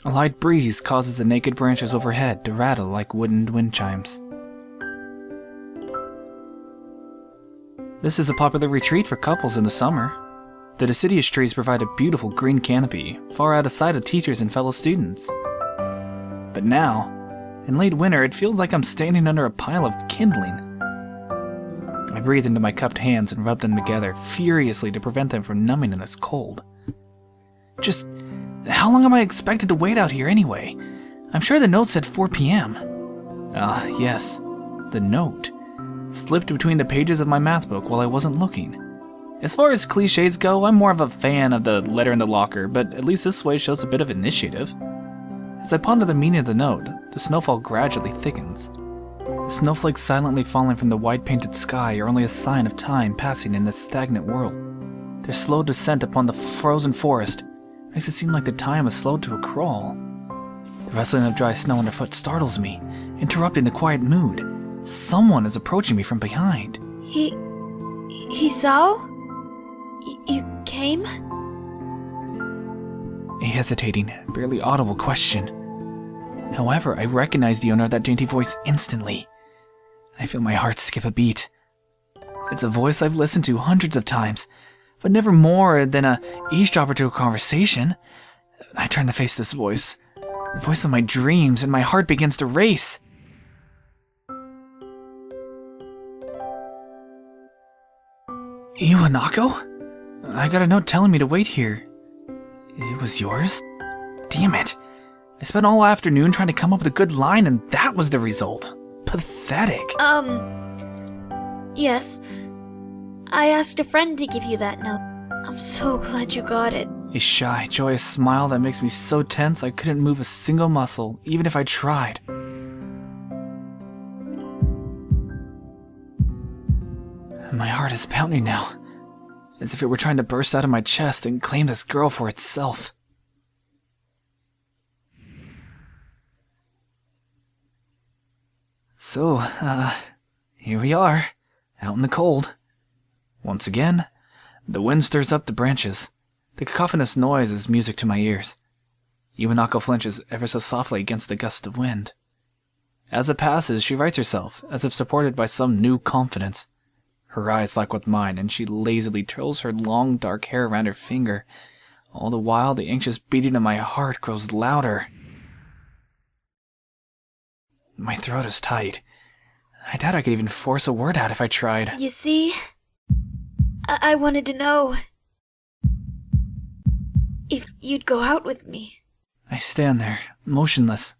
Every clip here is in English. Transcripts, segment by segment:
A light breeze causes the naked branches overhead to rattle like wooden wind chimes. This is a popular retreat for couples in the summer. The deciduous trees provide a beautiful green canopy, far out of sight of teachers and fellow students. But now, in late winter, it feels like I'm standing under a pile of kindling. I breathe into my cupped hands and rub them together furiously to prevent them from numbing in this cold. Just how long am I expected to wait out here anyway? I'm sure the note said 4 p.m. Yes, the note slipped between the pages of my math book while I wasn't looking. As far as cliches go, I'm more of a fan of the letter in the locker, but at least this way shows a bit of initiative. As I ponder the meaning of the note, the snowfall gradually thickens. The snowflakes silently falling from the white-painted sky are only a sign of time passing in this stagnant world. Their slow descent upon the frozen forest makes it seem like the time has slowed to a crawl. The rustling of dry snow underfoot startles me, interrupting the quiet mood. Someone is approaching me from behind. Hisao? You came? A hesitating, barely audible question. However, I recognize the owner of that dainty voice instantly. I feel my heart skip a beat. It's a voice I've listened to hundreds of times, but never more than a eavesdropper to a conversation. I turn to face this voice, the voice of my dreams, and my heart begins to race. Iwanako? I got a note telling me to wait here. It was yours? Damn it. I spent all afternoon trying to come up with a good line and that was the result. Pathetic. Yes. I asked a friend to give you that note. I'm so glad you got it. A shy, joyous smile that makes me so tense I couldn't move a single muscle, even if I tried. My heart is pounding now, as if it were trying to burst out of my chest and claim this girl for itself. So, here we are, out in the cold. Once again, the wind stirs up the branches. The cacophonous noise is music to my ears. Iwanako flinches ever so softly against the gust of wind. As it passes, she rights herself, as if supported by some new confidence. Her eyes lock with mine, and she lazily twirls her long dark hair around her finger. All the while, the anxious beating of my heart grows louder. My throat is tight. I doubt I could even force a word out if I tried. You see? I wanted to know if you'd go out with me. I stand there, motionless,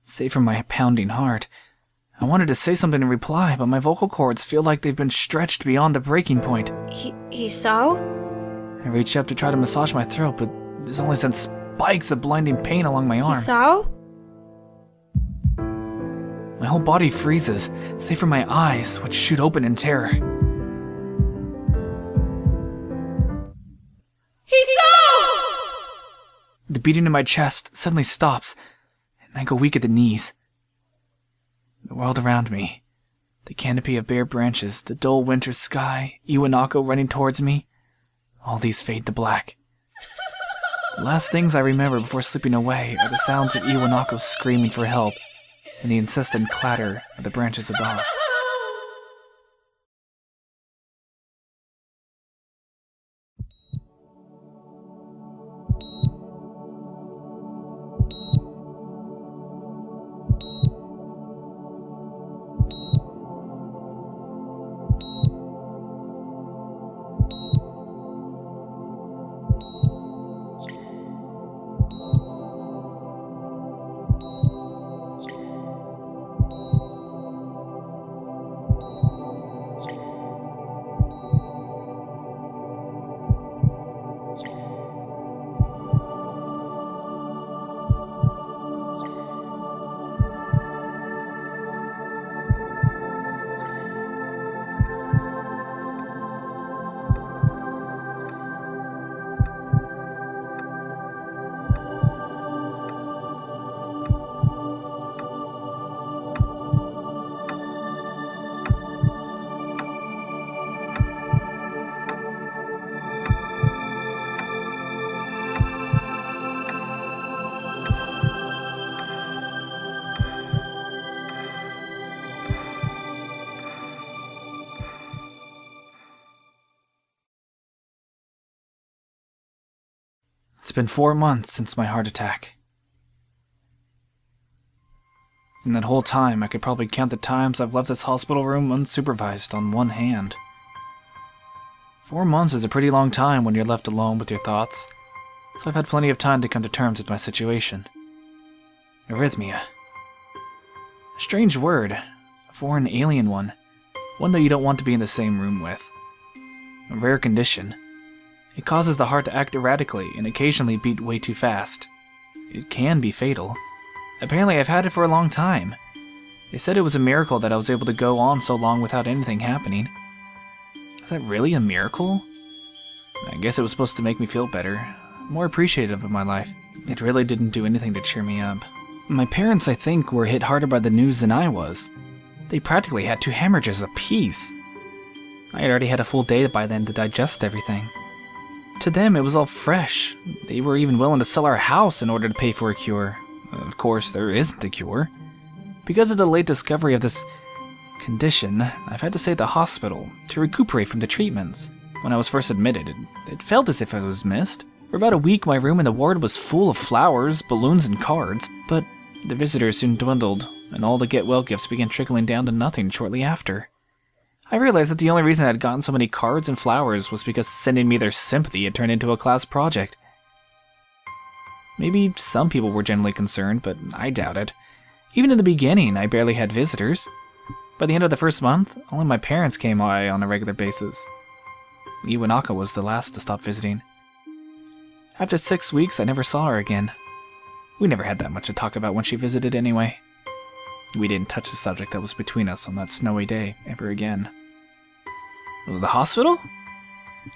save for my pounding heart. I wanted to say something in reply, but my vocal cords feel like they've been stretched beyond the breaking point. Hisao? I reach up to try to massage my throat, but this only sends spikes of blinding pain along my arm. Hisao? My whole body freezes, save for my eyes, which shoot open in terror. Hisao! The beating in my chest suddenly stops, and I go weak at the knees. The world around me, the canopy of bare branches, the dull winter sky, Iwanako running towards me, all these fade to black. The last things I remember before slipping away are the sounds of Iwanako screaming for help and the incessant clatter of the branches above. It's been 4 months since my heart attack. In that whole time, I could probably count the times I've left this hospital room unsupervised on one hand. 4 months is a pretty long time when you're left alone with your thoughts, so I've had plenty of time to come to terms with my situation. Arrhythmia. A strange word, a foreign alien one that you don't want to be in the same room with. A rare condition. It causes the heart to act erratically and occasionally beat way too fast. It can be fatal. Apparently I've had it for a long time. They said it was a miracle that I was able to go on so long without anything happening. Is that really a miracle? I guess it was supposed to make me feel better, more appreciative of my life. It really didn't do anything to cheer me up. My parents, I think, were hit harder by the news than I was. They practically had 2 hemorrhages apiece. I had already had a full day by then to digest everything. To them, it was all fresh. They were even willing to sell our house in order to pay for a cure. Of course, there isn't a cure. Because of the late discovery of this condition, I've had to stay at the hospital to recuperate from the treatments. When I was first admitted, it felt as if I was missed. For about a week, my room in the ward was full of flowers, balloons, and cards, but the visitors soon dwindled, and all the get-well gifts began trickling down to nothing shortly after. I realized that the only reason I'd gotten so many cards and flowers was because sending me their sympathy had turned into a class project. Maybe some people were generally concerned, but I doubt it. Even in the beginning, I barely had visitors. By the end of the first month, only my parents came by on a regular basis. Iwanako was the last to stop visiting. After 6 weeks, I never saw her again. We never had that much to talk about when she visited anyway. We didn't touch the subject that was between us on that snowy day ever again. The hospital?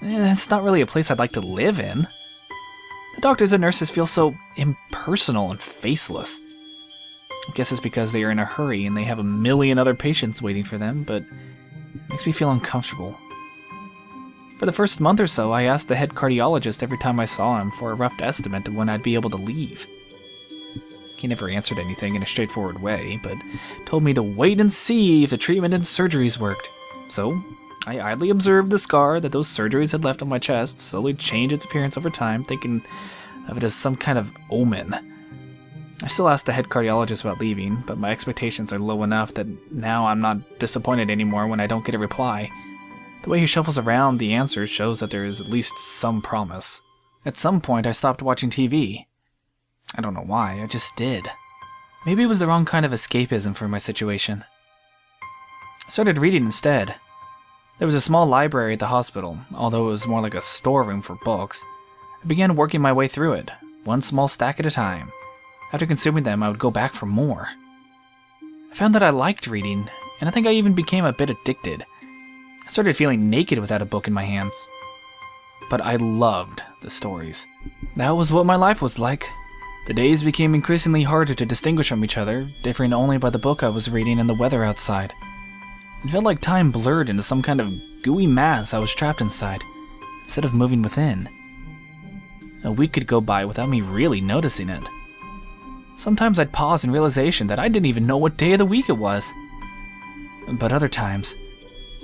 It's not really a place I'd like to live in. The doctors and nurses feel so impersonal and faceless. I guess it's because they are in a hurry and they have a million other patients waiting for them, but it makes me feel uncomfortable. For the first month or so, I asked the head cardiologist every time I saw him for a rough estimate of when I'd be able to leave. He never answered anything in a straightforward way, but told me to wait and see if the treatment and surgeries worked. So, I idly observed the scar that those surgeries had left on my chest slowly change its appearance over time, thinking of it as some kind of omen. I still ask the head cardiologist about leaving, but my expectations are low enough that now I'm not disappointed anymore when I don't get a reply. The way he shuffles around the answers shows that there is at least some promise. At some point, I stopped watching TV. I don't know why, I just did. Maybe it was the wrong kind of escapism for my situation. I started reading instead. There was a small library at the hospital, although it was more like a storeroom for books. I began working my way through it, one small stack at a time. After consuming them, I would go back for more. I found that I liked reading, and I think I even became a bit addicted. I started feeling naked without a book in my hands. But I loved the stories. That was what my life was like. The days became increasingly harder to distinguish from each other, differing only by the book I was reading and the weather outside. It felt like time blurred into some kind of gooey mass I was trapped inside, instead of moving within. A week could go by without me really noticing it. Sometimes I'd pause in realization that I didn't even know what day of the week it was. But other times,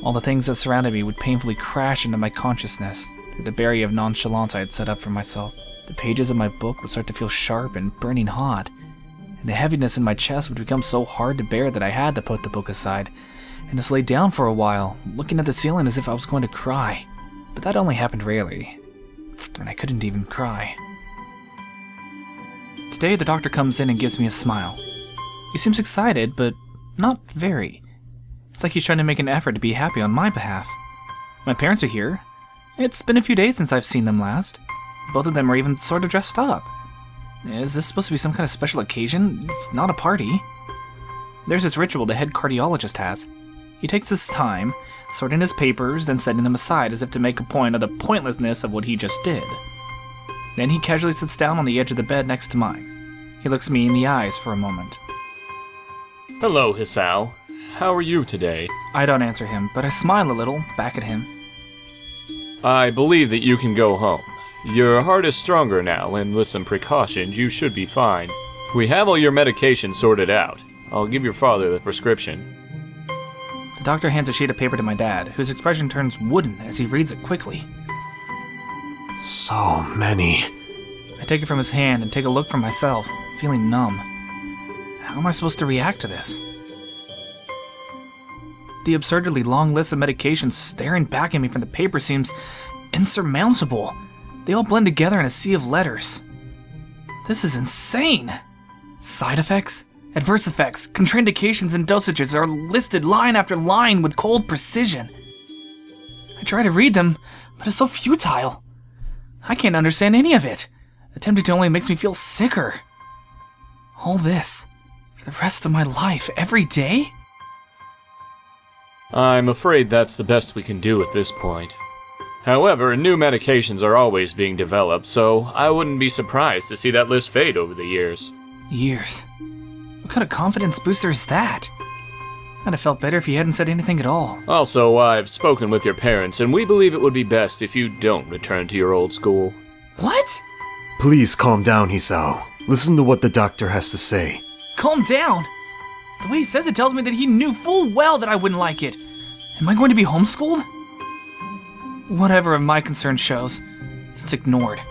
all the things that surrounded me would painfully crash into my consciousness through the barrier of nonchalance I had set up for myself. The pages of my book would start to feel sharp and burning hot, and the heaviness in my chest would become so hard to bear that I had to put the book aside and just lay down for a while, looking at the ceiling as if I was going to cry. But that only happened rarely, and I couldn't even cry. Today, the doctor comes in and gives me a smile. He seems excited, but not very. It's like he's trying to make an effort to be happy on my behalf. My parents are here. It's been a few days since I've seen them last. Both of them are even sort of dressed up. Is this supposed to be some kind of special occasion? It's not a party. There's this ritual the head cardiologist has. He takes his time, sorting his papers, then setting them aside as if to make a point of the pointlessness of what he just did. Then he casually sits down on the edge of the bed next to mine. He looks me in the eyes for a moment. Hello, Hisao. How are you today? I don't answer him, but I smile a little back at him. I believe that you can go home. Your heart is stronger now, and with some precautions, you should be fine. We have all your medication sorted out. I'll give your father the prescription. The doctor hands a sheet of paper to my dad, whose expression turns wooden as he reads it quickly. So many. I take it from his hand and take a look for myself, feeling numb. How am I supposed to react to this? The absurdly long list of medications staring back at me from the paper seems insurmountable. They all blend together in a sea of letters. This is insane! Side effects, adverse effects, contraindications, and dosages are listed line after line with cold precision. I try to read them, but it's so futile. I can't understand any of it. Attempting to only makes me feel sicker. All this, for the rest of my life, every day? I'm afraid that's the best we can do at this point. However, new medications are always being developed, so I wouldn't be surprised to see that list fade over the years. Years? What kind of confidence booster is that? I'd have felt better if you hadn't said anything at all. Also, I've spoken with your parents, and we believe it would be best if you don't return to your old school. What? Please calm down, Hisao. Listen to what the doctor has to say. Calm down? The way he says it tells me that he knew full well that I wouldn't like it. Am I going to be homeschooled? Whatever my concern shows, it's ignored.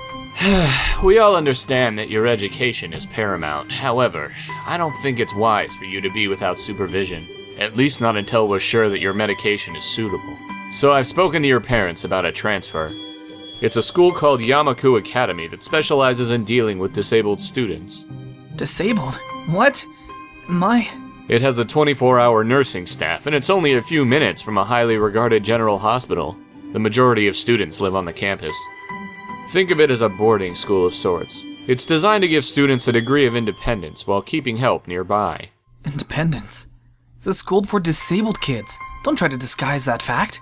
We all understand that your education is paramount. However, I don't think it's wise for you to be without supervision. At least not until we're sure that your medication is suitable. So I've spoken to your parents about a transfer. It's a school called Yamaku Academy that specializes in dealing with disabled students. Disabled? What? Am I? It has a 24-hour nursing staff, and it's only a few minutes from a highly regarded general hospital. The majority of students live on the campus. Think of it as a boarding school of sorts. It's designed to give students a degree of independence while keeping help nearby. Independence? It's a school for disabled kids. Don't try to disguise that fact.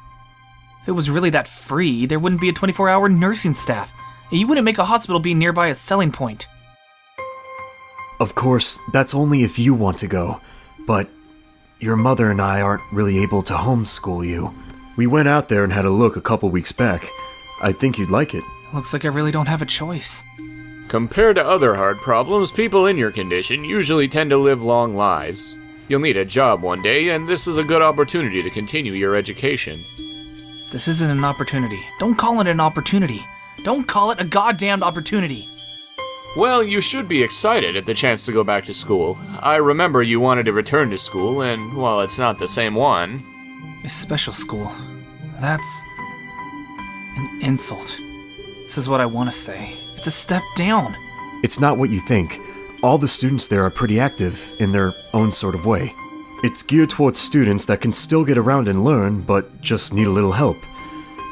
If it was really that free, there wouldn't be a 24-hour nursing staff. And you wouldn't make a hospital be nearby a selling point. Of course, that's only if you want to go, but your mother and I aren't really able to homeschool you. We went out there and had a look a couple weeks back. I think you'd like it. Looks like I really don't have a choice. Compared to other hard problems, people in your condition usually tend to live long lives. You'll need a job one day, and this is a good opportunity to continue your education. This isn't an opportunity. Don't call it an opportunity. Don't call it a goddamned opportunity. Well, you should be excited at the chance to go back to school. I remember you wanted to return to school, and while it's not the same one... A special school. That's... an insult. This is what I want to say. It's a step down. It's not what you think. All the students there are pretty active, in their own sort of way. It's geared towards students that can still get around and learn, but just need a little help.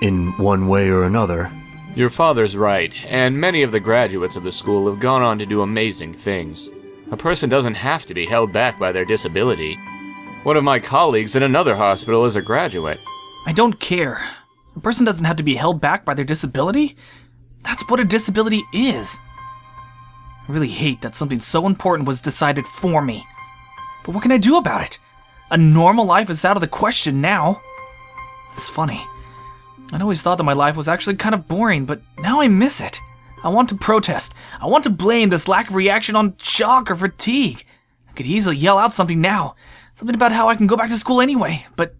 In one way or another. Your father's right, and many of the graduates of the school have gone on to do amazing things. A person doesn't have to be held back by their disability. One of my colleagues at another hospital is a graduate. I don't care. A person doesn't have to be held back by their disability. That's what a disability is. I really hate that something so important was decided for me. But what can I do about it? A normal life is out of the question now. It's funny. I'd always thought that my life was actually kind of boring, but now I miss it. I want to protest. I want to blame this lack of reaction on shock or fatigue. I could easily yell out something now. Something about how I can go back to school anyway, but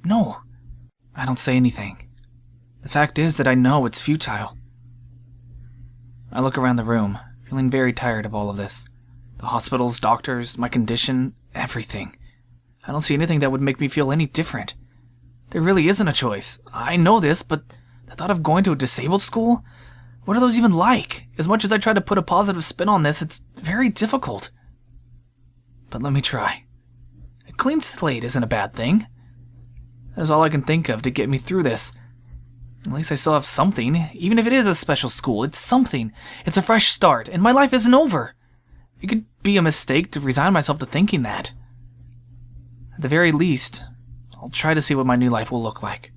no. I don't say anything. The fact is that I know it's futile. I look around the room, feeling very tired of all of this. The hospitals, doctors, my condition, everything. I don't see anything that would make me feel any different. There really isn't a choice. I know this, but the thought of going to a disabled school? What are those even like? As much as I try to put a positive spin on this, it's very difficult. But let me try. A clean slate isn't a bad thing. That is all I can think of to get me through this. At least I still have something. Even if it is a special school, it's something. It's a fresh start, and my life isn't over. It could be a mistake to resign myself to thinking that. At the very least, I'll try to see what my new life will look like.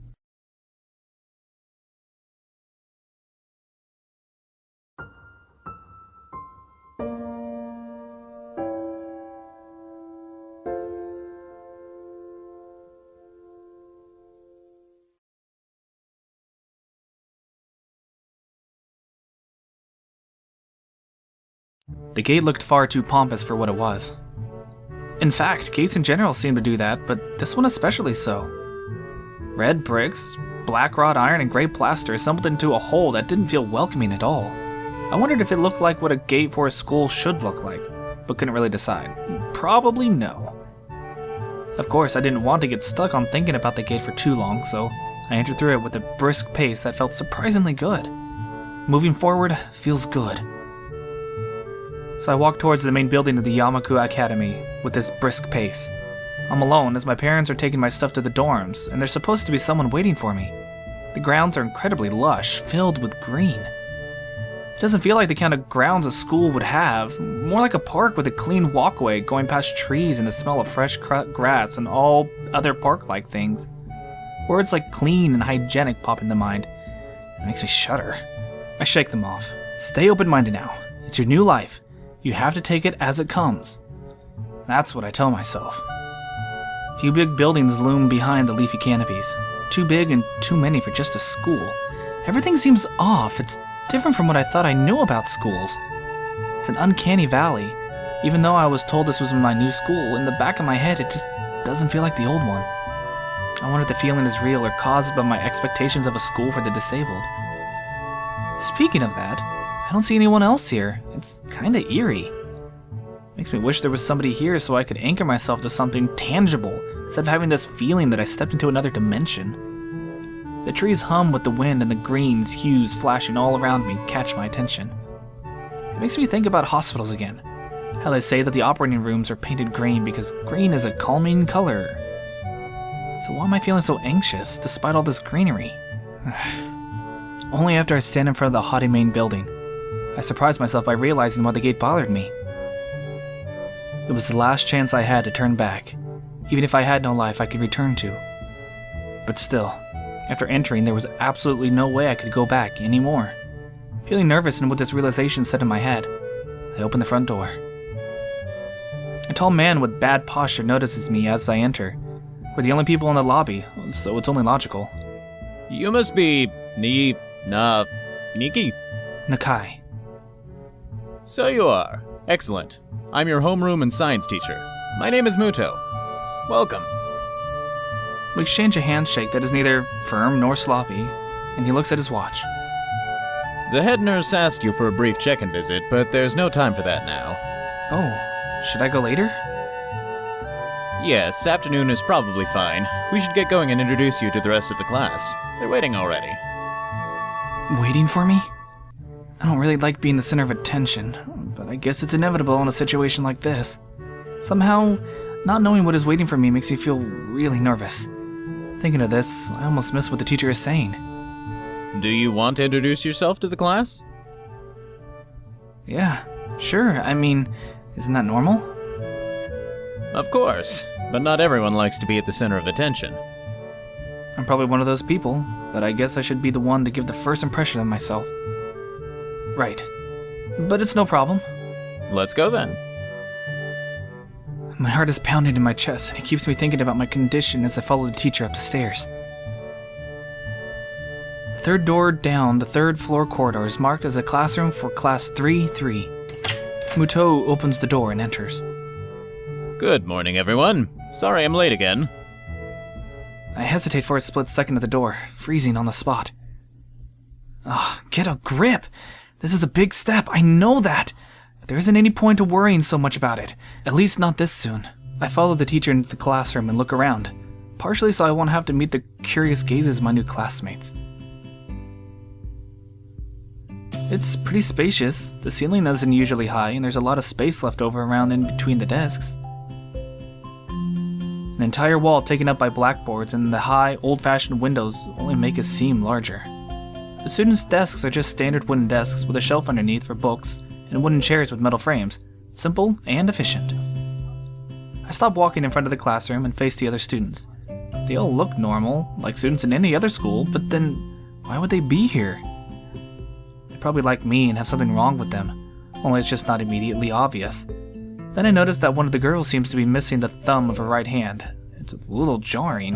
The gate looked far too pompous for what it was. In fact, gates in general seem to do that, but this one especially so. Red bricks, black wrought iron, and gray plaster assembled into a whole that didn't feel welcoming at all. I wondered if it looked like what a gate for a school should look like, but couldn't really decide. Probably no. Of course, I didn't want to get stuck on thinking about the gate for too long, so I entered through it with a brisk pace that felt surprisingly good. Moving forward feels good. So I walked towards the main building of the Iwanako Academy with this brisk pace. I'm alone as my parents are taking my stuff to the dorms, and there's supposed to be someone waiting for me. The grounds are incredibly lush, filled with green. It doesn't feel like the kind of grounds a school would have, more like a park with a clean walkway going past trees and the smell of fresh cut grass and all other park-like things. Words like clean and hygienic pop into mind. It makes me shudder. I shake them off. Stay open-minded now. It's your new life. You have to take it as it comes. That's what I tell myself. Few big buildings loom behind the leafy canopies. Too big and too many for just a school. Everything seems off. It's different from what I thought I knew about schools. It's an uncanny valley. Even though I was told this was my new school, in the back of my head it just doesn't feel like the old one. I wonder if the feeling is real or caused by my expectations of a school for the disabled. Speaking of that, I don't see anyone else here. It's kinda eerie. Makes me wish there was somebody here so I could anchor myself to something tangible instead of having this feeling that I stepped into another dimension. The trees hum with the wind and the greens hues flashing all around me catch my attention. It makes me think about hospitals again. How they say that the operating rooms are painted green because green is a calming color. So why am I feeling so anxious despite all this greenery? Only after I stand in front of the haughty main building, I surprise myself by realizing why the gate bothered me. It was the last chance I had to turn back, even if I had no life I could return to. But still, after entering, there was absolutely no way I could go back anymore. Feeling nervous and with this realization set in my head, I open the front door. A tall man with bad posture notices me as I enter. We're the only people in the lobby, so it's only logical. You must be Niki. Nakai. So you are. Excellent. I'm your homeroom and science teacher. My name is Mutou. Welcome. We exchange a handshake that is neither firm nor sloppy, and he looks at his watch. The head nurse asked you for a brief check-in visit, but there's no time for that now. Oh, should I go later? Yes, afternoon is probably fine. We should get going and introduce you to the rest of the class. They're waiting already. Waiting for me? I don't really like being the center of attention, but I guess it's inevitable in a situation like this. Somehow, not knowing what is waiting for me makes me feel really nervous. Thinking of this, I almost miss what the teacher is saying. Do you want to introduce yourself to the class? Yeah, sure. I mean, isn't that normal? Of course, but not everyone likes to be at the center of attention. I'm probably one of those people, but I guess I should be the one to give the first impression of myself. Right. But it's no problem. Let's go then. My heart is pounding in my chest, and it keeps me thinking about my condition as I follow the teacher up the stairs. The third door down the third floor corridor is marked as a classroom for class 3-3. Mutou opens the door and enters. Good morning, everyone. Sorry I'm late again. I hesitate for a split second at the door, freezing on the spot. Get a grip! This is a big step, I know that! But there isn't any point to worrying so much about it. At least not this soon. I follow the teacher into the classroom and look around, partially so I won't have to meet the curious gazes of my new classmates. It's pretty spacious. The ceiling isn't usually high, and there's a lot of space left over around in between the desks. An entire wall taken up by blackboards and the high, old-fashioned windows only make it seem larger. The students' desks are just standard wooden desks with a shelf underneath for books and wooden chairs with metal frames. Simple and efficient. I stop walking in front of the classroom and face the other students. They all look normal, like students in any other school, but then why would they be here? They're probably like me and have something wrong with them, only it's just not immediately obvious. Then I notice that one of the girls seems to be missing the thumb of her right hand. It's a little jarring.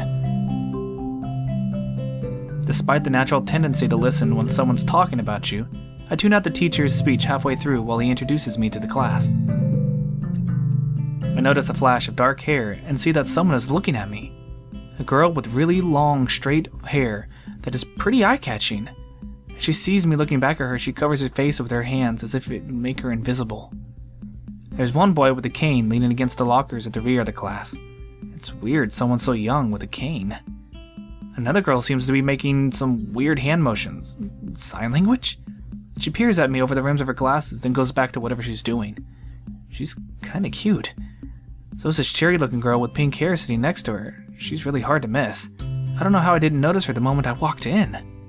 Despite the natural tendency to listen when someone's talking about you, I tune out the teacher's speech halfway through while he introduces me to the class. I notice a flash of dark hair and see that someone is looking at me. A girl with really long, straight hair that is pretty eye-catching. She sees me looking back at her, she covers her face with her hands as if it would make her invisible. There's one boy with a cane leaning against the lockers at the rear of the class. It's weird, someone so young with a cane. Another girl seems to be making some weird hand motions. Sign language? She peers at me over the rims of her glasses, then goes back to whatever she's doing. She's kinda cute. So's this cherry-looking girl with pink hair sitting next to her. She's really hard to miss. I don't know how I didn't notice her the moment I walked in.